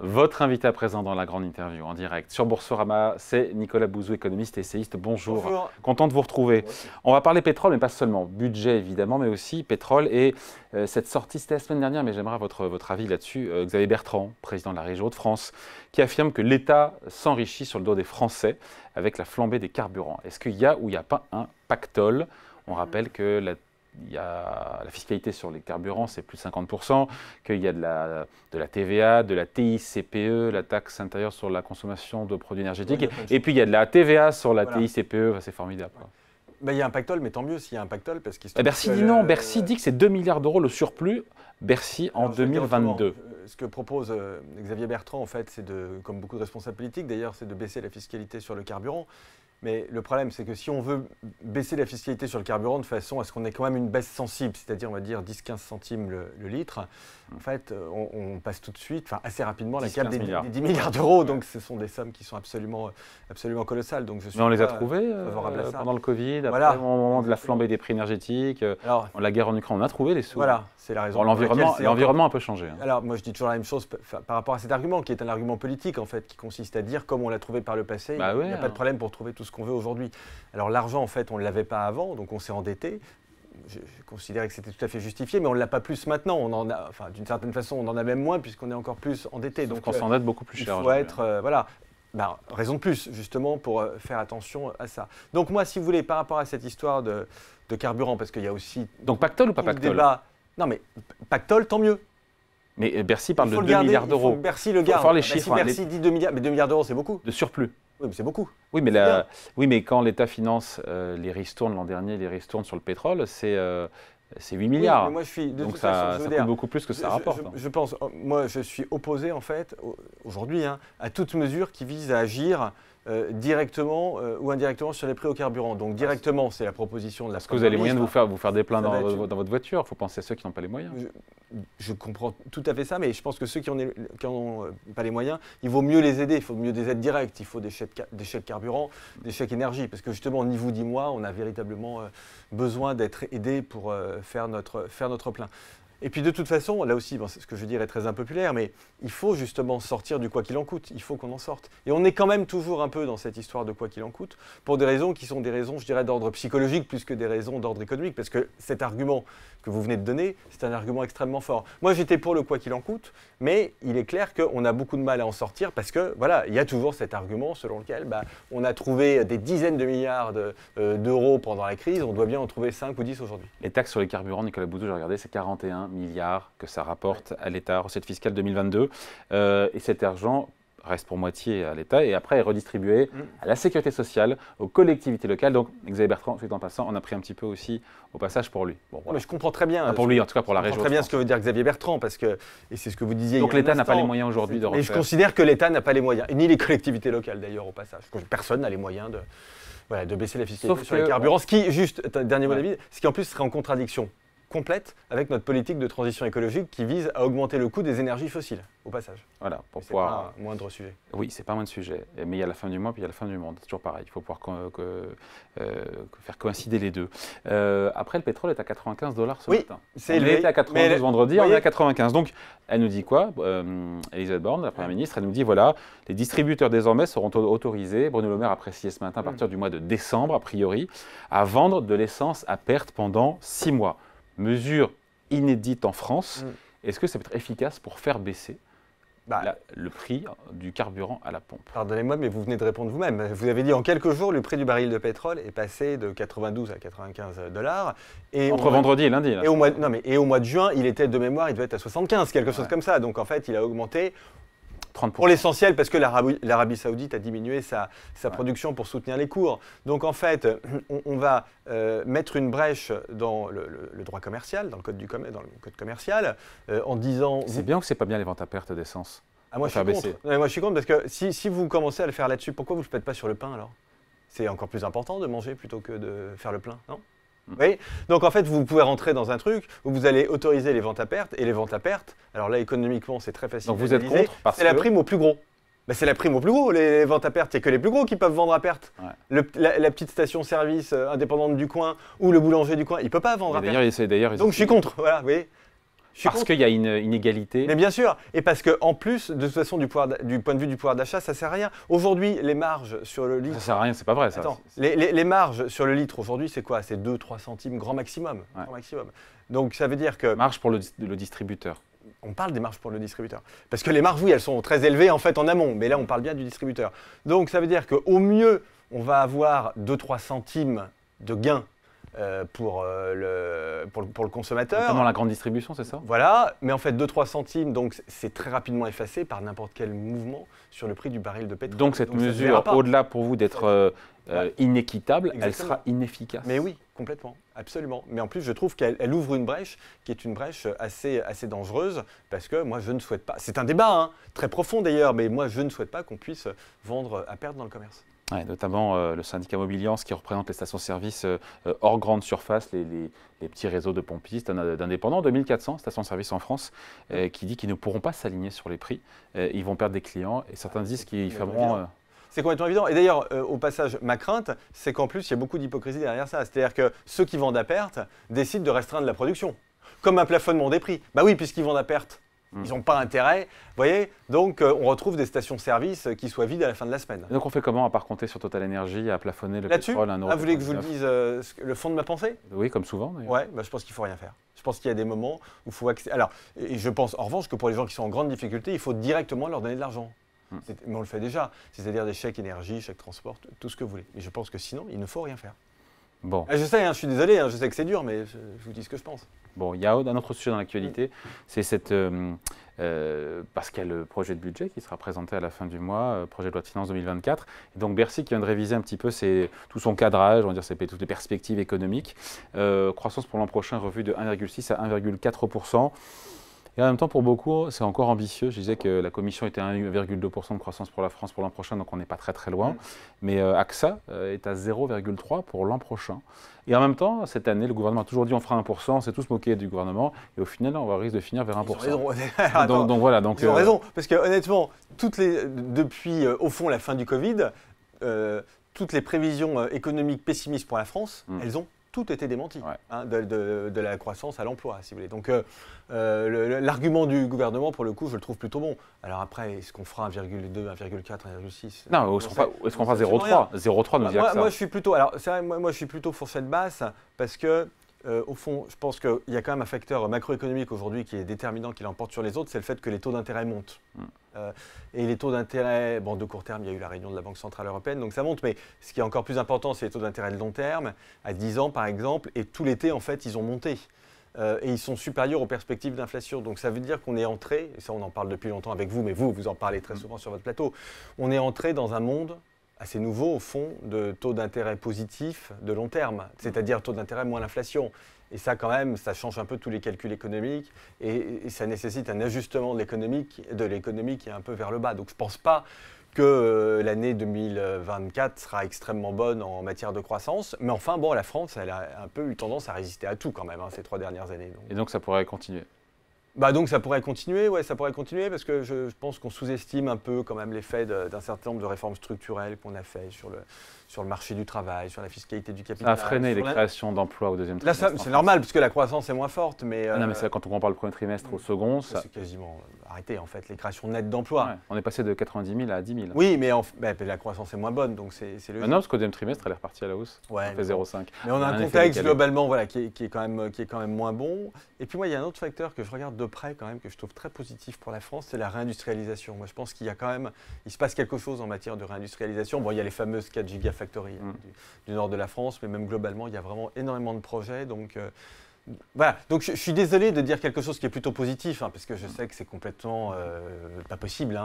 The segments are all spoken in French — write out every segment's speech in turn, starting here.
Votre invité à présent dans la grande interview en direct sur Boursorama, c'est Nicolas Bouzou, économiste et essayiste. Bonjour. Bonjour. Content de vous retrouver. On va parler pétrole, mais pas seulement. Budget évidemment, mais aussi pétrole. Et cette sortie, c'était la semaine dernière, mais j'aimerais votre avis là-dessus. Xavier Bertrand, président de la région Hauts-de-France, qui affirme que l'État s'enrichit sur le dos des Français avec la flambée des carburants. Est-ce qu'il y a ou il n'y a pas un pactole? On rappelle que il y a la fiscalité sur les carburants, c'est plus de 50%, qu'il y a de la TVA, de la TICPE, la taxe intérieure sur la consommation de produits énergétiques, et puis il y a de la TVA sur la TICPE, c'est formidable. Quoi. Ben, il y a un pactole, mais tant mieux s'il y a un pactole. Parce Bercy dit non, Bercy dit que c'est 2 milliards d'euros le surplus, Bercy en 2022. Ce que propose Xavier Bertrand, en fait, c'est comme beaucoup de responsables politiques d'ailleurs, c'est de baisser la fiscalité sur le carburant. Mais le problème, c'est que si on veut baisser la fiscalité sur le carburant de façon à ce qu'on ait quand même une baisse sensible, c'est-à-dire on va dire 10-15 centimes le litre, en fait, on passe tout de suite, assez rapidement, la cap des 10 milliards d'euros. Donc ce sont des sommes qui sont absolument colossales. Donc, mais on les a trouvées pendant le Covid, après, au moment de la flambée des prix énergétiques, la guerre en Ukraine, on a trouvé les sous. Voilà, c'est la raison. L'environnement a un peu changé. Hein. Alors moi je dis toujours la même chose par rapport à cet argument, qui est un argument politique en fait, qui consiste à dire comme on l'a trouvé par le passé, il n'y a pas de problème pour trouver tout ce qu'on veut aujourd'hui. Alors l'argent, en fait, on ne l'avait pas avant, donc on s'est endetté. Je considérais que c'était tout à fait justifié, mais on ne l'a pas plus maintenant. D'une certaine façon, on en a même moins puisqu'on est encore plus endetté. Donc on s'endette beaucoup plus cher. Il faut être, raison de plus, justement, pour faire attention à ça. Donc moi, si vous voulez, par rapport à cette histoire de carburant, parce qu'il y a aussi... Donc pactole ou pas pactole? Non, mais pactole, tant mieux. Mais Bercy parle de 2 milliards d'euros. Bercy le garde. Il faut voir les chiffres. Bercy dit 2 milliards, mais 2 milliards d'euros, c'est beaucoup. De surplus. Oui, mais c'est beaucoup. Oui, mais quand l'État finance les ristournes l'an dernier, les ristournes sur le pétrole, c'est 8 milliards. Oui, mais moi, je suis donc ça coûte beaucoup plus que ça rapporte. Je pense, moi, je suis opposé, en fait, aujourd'hui, à toute mesure qui vise à agir directement ou indirectement sur les prix au carburant. Donc directement, c'est la proposition de la... Est-ce que vous avez les moyens de vous faire des pleins dans votre voiture? Il faut penser à ceux qui n'ont pas les moyens. Je comprends tout à fait ça, mais je pense que ceux qui n'ont pas les moyens, il vaut mieux les aider, il faut mieux des aides directes, il faut des chèques carburant, des chèques énergie, parce que justement, ni vous ni moi, on a véritablement besoin d'être aidés pour faire notre plein. Et puis de toute façon, là aussi, ce que je veux dire est très impopulaire, mais il faut justement sortir du quoi qu'il en coûte, il faut qu'on en sorte. Et on est quand même toujours un peu dans cette histoire de quoi qu'il en coûte, pour des raisons qui sont des raisons, je dirais, d'ordre psychologique plus que des raisons d'ordre économique, parce que cet argument que vous venez de donner, c'est un argument extrêmement fort. Moi, j'étais pour le quoi qu'il en coûte, mais il est clair qu'on a beaucoup de mal à en sortir, parce que, voilà, il y a toujours cet argument selon lequel on a trouvé des dizaines de milliards d'euros pendant la crise, on doit bien en trouver 5 ou 10 aujourd'hui. Les taxes sur les carburants, Nicolas Bouzou, j'ai regardé, c'est 41 milliards que ça rapporte à l'État, recette fiscale 2022. Et cet argent reste pour moitié à l'État et après est redistribué à la sécurité sociale, aux collectivités locales. Donc, Xavier Bertrand, en passant, on a pris un petit peu aussi au passage pour lui. Bon, voilà. Mais je comprends très bien. Pour lui, en tout cas pour la région. Je comprends très bien ce que veut dire Xavier Bertrand, parce que, et c'est ce que vous disiez. Donc l'État n'a pas les moyens aujourd'hui de refaire. Et je considère que l'État n'a pas les moyens, et ni les collectivités locales d'ailleurs au passage. Personne n'a les moyens de baisser la fiscalité sur les carburants. Ce qui, juste, dernier mot d'avis, ce qui en plus serait en contradiction complète avec notre politique de transition écologique qui vise à augmenter le coût des énergies fossiles, au passage. Voilà, pour pouvoir... C'est pas un moindre sujet. Oui, c'est pas un moindre sujet. Mais il y a la fin du mois, puis il y a la fin du monde. C'est toujours pareil. Il faut pouvoir faire coïncider les deux. Après, le pétrole est à 95 $ ce matin. C'est élevé. Il était à 92 vendredi, on est à 95. Donc, elle nous dit quoi? Elisabeth Borne, la Première ministre, elle nous dit, voilà, les distributeurs désormais seront autorisés, Bruno Le Maire a précisé ce matin, à partir du mois de décembre, a priori, à vendre de l'essence à perte pendant 6 mois. Mesure inédite en France. Est-ce que ça peut être efficace pour faire baisser le prix du carburant à la pompe? Pardonnez-moi, mais vous venez de répondre vous-même. Vous avez dit en quelques jours, le prix du baril de pétrole est passé de 92 à 95 $. Entre vendredi et lundi. Là. Et au mois de juin, il était de mémoire, il devait être à 75, quelque chose comme ça. Donc en fait, il a augmenté 30%. Pour l'essentiel, parce que l'Arabie Saoudite a diminué sa production pour soutenir les cours. Donc en fait, on va mettre une brèche dans le droit commercial, dans le code commercial, en disant... C'est bien ou c'est pas bien les ventes à perte d'essence? Moi je suis contre. Moi je suis contre parce que si vous commencez à le faire là-dessus, pourquoi vous ne le faites pas sur le pain alors? C'est encore plus important de manger plutôt que de faire le plein, non? Oui. Donc en fait, vous pouvez rentrer dans un truc où vous allez autoriser les ventes à perte. Et les ventes à perte, alors là, économiquement, c'est très facile. Donc vous êtes contre parce que... C'est la prime au plus gros. C'est la prime au plus gros, les ventes à perte. Il n'y a que les plus gros qui peuvent vendre à perte. Ouais. La petite station-service indépendante du coin ou le boulanger du coin, il ne peut pas vendre à perte. D'ailleurs, donc je suis contre. Voilà, vous voyez. Parce qu'il y a une inégalité. Mais bien sûr, et parce qu'en plus, de toute façon, du point de vue du pouvoir d'achat, ça ne sert à rien. Aujourd'hui, les marges sur le litre… Ça ne sert à rien, c'est pas vrai ça. Attends, les marges sur le litre aujourd'hui, c'est quoi? C'est 2-3 centimes grand maximum, Ouais. grand maximum. Donc ça veut dire que… Marge pour le distributeur. On parle des marges pour le distributeur. Parce que les marges, oui, elles sont très élevées en fait en amont, mais là on parle bien du distributeur. Donc ça veut dire qu'au mieux, on va avoir 2-3 centimes de gain pour le consommateur. Notamment la grande distribution, c'est ça? Voilà, mais en fait 2-3 centimes, donc c'est très rapidement effacé par n'importe quel mouvement sur le prix du baril de pétrole. Donc cette ça se mesure, verra pas. au-delà pour vous d'être inéquitable, Exactement. elle sera inefficace. Mais oui, complètement, absolument. Mais en plus, je trouve qu'elle ouvre une brèche qui est une brèche assez dangereuse parce que moi, je ne souhaite pas… C'est un débat hein, très profond d'ailleurs, mais moi, je ne souhaite pas qu'on puisse vendre à perte dans le commerce. Ouais, notamment le syndicat Mobiliance qui représente les stations-service hors grande surface, les petits réseaux de pompistes d'indépendants, 2400 stations-service en France, qui dit qu'ils ne pourront pas s'aligner sur les prix. Ils vont perdre des clients et certains disent qu'ils fermeront… C'est complètement évident. Et d'ailleurs, au passage, ma crainte, c'est qu'en plus, il y a beaucoup d'hypocrisie derrière ça. C'est-à-dire que ceux qui vendent à perte décident de restreindre la production, comme un plafonnement des prix. Bah oui, puisqu'ils vendent à perte. Ils n'ont pas intérêt, vous voyez. Donc, on retrouve des stations-service qui soient vides à la fin de la semaine. Et donc, on fait comment, à part compter sur Total Energy, à plafonner le là-dessus, pétrole à 1,99 €? Vous voulez que je vous le dise le fond de ma pensée? Oui, comme souvent. Ouais, bah, je pense qu'il ne faut rien faire. Je pense qu'il y a des moments où il faut accéder. Alors, et je pense en revanche que pour les gens qui sont en grande difficulté, il faut directement leur donner de l'argent. Mais on le fait déjà, c'est-à-dire des chèques énergie, chèques transport, tout ce que vous voulez. Mais je pense que sinon, il ne faut rien faire. Bon. Je sais, je suis désolé, je sais que c'est dur, mais je vous dis ce que je pense. Bon, il y a un autre sujet dans l'actualité, c'est cette… parce qu'il y a le projet de budget qui sera présenté à la fin du mois, projet de loi de finances 2024. Et donc Bercy qui vient de réviser un petit peu tout son cadrage, on va dire toutes les perspectives économiques. Croissance pour l'an prochain revue de 1,6 à 1,4 %. Et en même temps, pour beaucoup, c'est encore ambitieux. Je disais que la Commission était à 1,2 % de croissance pour la France pour l'an prochain, donc on n'est pas très très loin. Mais AXA est à 0,3 pour l'an prochain. Et en même temps, cette année, le gouvernement a toujours dit on fera 1 %, on s'est tous moqués du gouvernement. Et au final, on risque de finir vers 1 %. Ils ont raison. donc voilà. Ils ont raison, parce que honnêtement, depuis au fond la fin du Covid, toutes les prévisions économiques pessimistes pour la France, elles ont tout été démenti, de la croissance à l'emploi, si vous voulez. Donc l'argument du gouvernement, pour le coup, je le trouve plutôt bon. Alors après, est-ce qu'on fera 1,2, 1,4, 1,6 ? Non, est-ce qu'on fera 0,3 0,3 nous dit AXA. Moi, je suis plutôt, alors c'est vrai, moi, je suis plutôt fourchette basse, parce que au fond, je pense qu'il y a quand même un facteur macroéconomique aujourd'hui qui est déterminant, qui l'emporte sur les autres, c'est le fait que les taux d'intérêt montent. Et les taux d'intérêt, bon, de court terme, il y a eu la réunion de la Banque Centrale Européenne, donc ça monte, mais ce qui est encore plus important, c'est les taux d'intérêt de long terme, à 10 ans par exemple, et tout l'été, en fait, ils ont monté. Et ils sont supérieurs aux perspectives d'inflation. Donc ça veut dire qu'on est entré, et ça on en parle depuis longtemps avec vous, mais vous en parlez très souvent sur votre plateau, on est entré dans un monde assez nouveau, au fond, de taux d'intérêt positifs de long terme, c'est-à-dire taux d'intérêt moins l'inflation. Et ça, quand même, ça change un peu tous les calculs économiques et ça nécessite un ajustement de l'économie qui est un peu vers le bas. Donc je ne pense pas que l'année 2024 sera extrêmement bonne en matière de croissance. Mais enfin, bon, la France, elle a un peu eu tendance à résister à tout quand même, ces 3 dernières années. Donc. Et donc ça pourrait continuer? Donc ça pourrait continuer, ça pourrait continuer parce que je pense qu'on sous-estime un peu quand même l'effet d'un certain nombre de réformes structurelles qu'on a fait sur le marché du travail, sur la fiscalité du capital. Ça a freiné les créations d'emplois au deuxième trimestre. Là, c'est normal parce que la croissance est moins forte, mais… non, mais quand on compare le premier trimestre au second, ça… C'est quasiment arrêté en fait, les créations nettes d'emplois. Ouais, on est passé de 90 000 à 10 000. Oui, mais la croissance est moins bonne, donc c'est logique. Non, parce qu'au deuxième trimestre, elle est repartie à la hausse. Ouais, on fait 0,5. Mais on a un contexte globalement qui est quand même moins bon. Et puis moi, il y a un autre facteur que je regarde de près quand même, que je trouve très positif pour la France, c'est la réindustrialisation. Moi, je pense qu'il y a quand même, il se passe quelque chose en matière de réindustrialisation. Bon, il y a les fameuses 4 gigafactories du nord de la France, mais même globalement, il y a vraiment énormément de projets. Donc voilà. Donc je suis désolé de dire quelque chose qui est plutôt positif, parce que je sais que c'est complètement pas possible.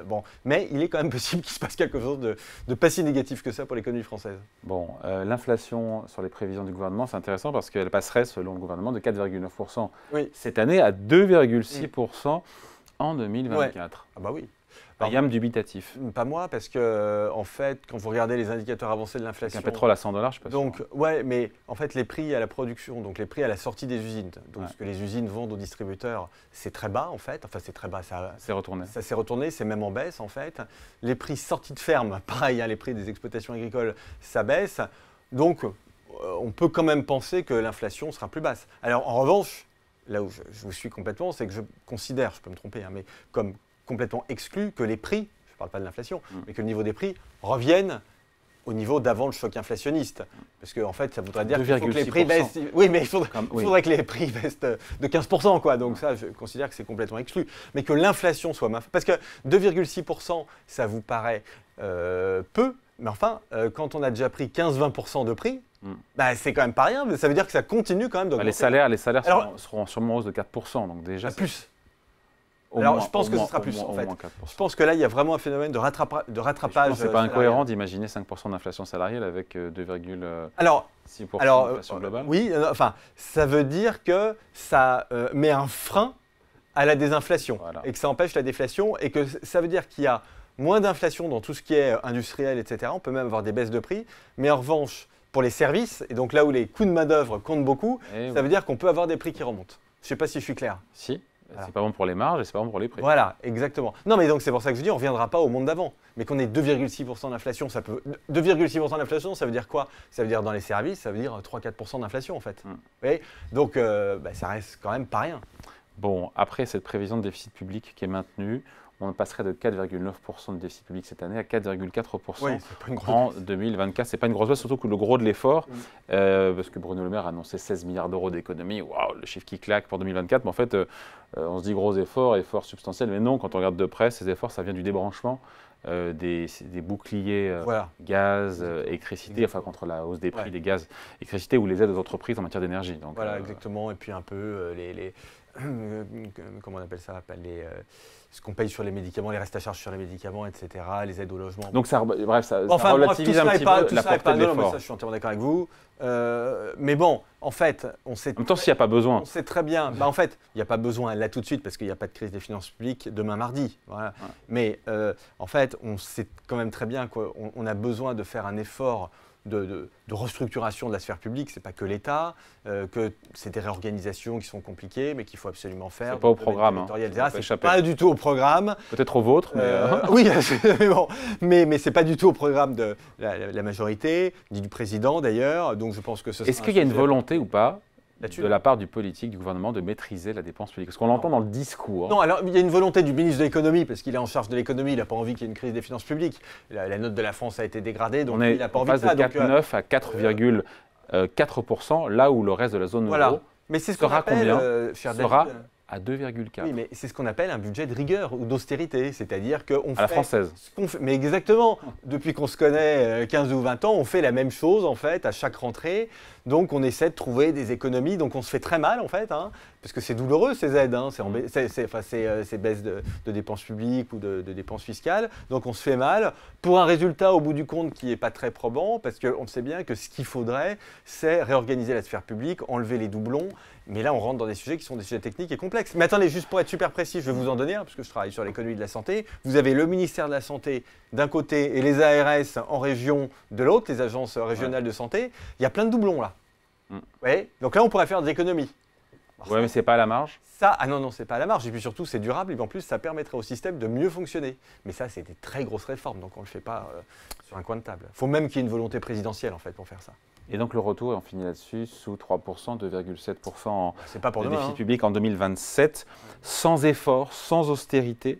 Bon, mais il est quand même possible qu'il se passe quelque chose de pas si négatif que ça pour l'économie française. Bon, l'inflation sur les prévisions du gouvernement, c'est intéressant parce qu'elle passerait, selon le gouvernement, de 4,9 % cette année à 2,6 % en 2024. Ah bah oui. Gamme dubitatif. Pas moi, parce que en fait, quand vous regardez les indicateurs avancés de l'inflation… Avec un pétrole à 100 $, je sais pas. Donc, ouais, mais en fait, les prix à la production, donc les prix à la sortie des usines, donc ce que les usines vendent aux distributeurs, c'est très bas en fait. Enfin, c'est très bas, ça s'est retourné, c'est même en baisse en fait. Les prix sortis de ferme, pareil, les prix des exploitations agricoles, ça baisse. Donc, on peut quand même penser que l'inflation sera plus basse. Alors, en revanche, là où je vous suis complètement, c'est que je considère, je peux me tromper, hein, mais comme complètement exclu que les prix, je ne parle pas de l'inflation, mais que le niveau des prix revienne au niveau d'avant le choc inflationniste. Parce qu'en fait, ça voudrait dire qu'il faut que les prix baissent. Oui, mais il faudrait que les prix baissent de 15%, quoi. Donc ça, je considère que c'est complètement exclu. Mais que l'inflation soit maintenue. Parce que 2,6%, ça vous paraît peu. Mais enfin, quand on a déjà pris 15-20% de prix, bah, c'est quand même pas rien. Mais ça veut dire que ça continue quand même d'augmenter. Les salaires seront sûrement en hausse de 4%. Donc déjà, plus. Alors, je pense que ce sera plus, en fait. Je pense que là, il y a vraiment un phénomène de rattrapage. C'est pas incohérent d'imaginer 5% d'inflation salariale avec 2,6% d'inflation globale. Oui, enfin, ça veut dire que ça met un frein à la désinflation et que ça empêche la déflation et que ça veut dire qu'il y a moins d'inflation dans tout ce qui est industriel, etc. On peut même avoir des baisses de prix, mais en revanche, pour les services, et donc là où les coûts de main-d'œuvre comptent beaucoup, ça veut dire qu'on peut avoir des prix qui remontent. Je ne sais pas si je suis clair. Si. Voilà. C'est pas bon pour les marges et c'est pas bon pour les prix. Voilà, exactement. Non, mais donc c'est pour ça que je dis, on ne reviendra pas au monde d'avant. Mais qu'on ait 2,6% d'inflation, 2,6% d'inflation, ça veut dire quoi? Ça veut dire dans les services, ça veut dire 3-4% d'inflation en fait. Vous voyez, donc ça reste quand même pas rien. Bon, après cette prévision de déficit public qui est maintenue, on passerait de 4,9% de déficit public cette année à 4,4% en 2024. Ce n'est pas une grosse baisse, surtout que le gros de l'effort, parce que Bruno Le Maire a annoncé 16 milliards d'euros d'économie, waouh, le chiffre qui claque pour 2024. Mais en fait, on se dit gros effort substantiel, mais non, quand on regarde de près, ces efforts, ça vient du débranchement des boucliers gaz, électricité, enfin contre la hausse des prix des gaz, électricité ou les aides aux entreprises en matière d'énergie. Voilà, exactement. Et puis un peu comment on appelle ça, ce qu'on paye sur les médicaments, les restes à charge sur les médicaments, etc., les aides au logement. Donc ça relativise un petit peu la portée de l'effort. Je suis entièrement d'accord avec vous. Mais bon, en fait, on sait… En même temps, s'il n'y a pas besoin. On sait très bien. En fait, il n'y a pas besoin là tout de suite parce qu'il n'y a pas de crise des finances publiques demain mardi. Voilà. Ouais. Mais en fait, on sait quand même très bien qu'on a besoin de faire un effort de restructuration de la sphère publique, c'est pas que l'État, que c'est des réorganisations qui sont compliquées, mais qu'il faut absolument faire. C'est pas au programme. C'est pas du tout au programme. Peut-être au vôtre, mais… Oui, bon, mais c'est pas du tout au programme de la majorité, ni du président d'ailleurs, donc je pense que ce sera… Est-ce qu'il y a une volonté ou pas de la part du politique, du gouvernement, de maîtriser la dépense publique? Parce qu'on l'entend dans le discours. Non, alors il y a une volonté du ministre de l'économie, parce qu'il est en charge de l'économie, il n'a pas envie qu'il y ait une crise des finances publiques. La note de la France a été dégradée, donc il n'a pas envie de ça. On est de 4,9 à 4,4%, là où le reste de la zone euro mais c'est ce qu'on appelle, sera à 2,4. Oui, mais c'est ce qu'on appelle un budget de rigueur ou d'austérité, c'est-à-dire qu'on fait… À la française. Mais exactement. Depuis qu'on se connaît 15 ou 20 ans, on fait la même chose en fait à chaque rentrée. Donc on essaie de trouver des économies. Donc on se fait très mal en fait, parce que c'est douloureux ces aides, ces baisses de dépenses publiques ou de dépenses fiscales. Donc on se fait mal pour un résultat au bout du compte qui n'est pas très probant, parce qu'on sait bien que ce qu'il faudrait, c'est réorganiser la sphère publique, enlever les doublons. Mais là, on rentre dans des sujets qui sont des sujets techniques et complexes. Mais attendez, juste pour être super précis, je vais vous en donner un, parce que je travaille sur l'économie de la santé. Vous avez le ministère de la Santé d'un côté et les ARS en région de l'autre, les agences régionales de santé. Il y a plein de doublons là. Ouais. Donc là, on pourrait faire des économies. Oui, mais ce n'est pas à la marge. Non, c'est pas à la marge. Et puis surtout, c'est durable. Et en plus, ça permettrait au système de mieux fonctionner. Mais ça, c'est des très grosses réformes. Donc on ne le fait pas sur un coin de table. Il faut même qu'il y ait une volonté présidentielle en fait pour faire ça. Et donc le retour, et on finit là-dessus, sous 3%, 2,7% de déficit public en 2027, sans effort, sans austérité.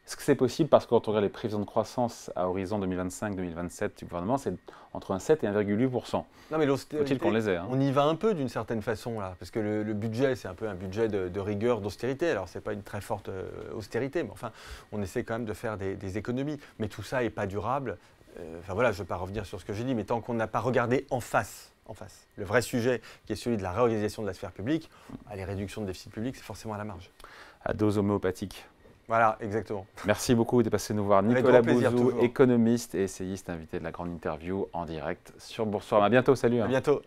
Est-ce que c'est possible? Parce que quand on regarde les prévisions de croissance à horizon 2025-2027 du gouvernement, c'est entre un 7 et 1,8%. Non, mais l'austérité, faut-il qu'on les ait, on y va un peu d'une certaine façon là, parce que le budget, c'est un peu un budget de rigueur, d'austérité. Alors, ce n'est pas une très forte austérité, mais enfin, on essaie quand même de faire des économies. Mais tout ça n'est pas durable. Enfin voilà, je ne vais pas revenir sur ce que j'ai dit, mais tant qu'on n'a pas regardé en face, le vrai sujet qui est celui de la réorganisation de la sphère publique, les réductions de déficit public, c'est forcément à la marge. À dose homéopathique. Voilà, exactement. Merci beaucoup d'être passé nous voir. Nicolas Bouzou, économiste et essayiste, invité de la grande interview en direct sur Boursorama. À bientôt, salut. À bientôt.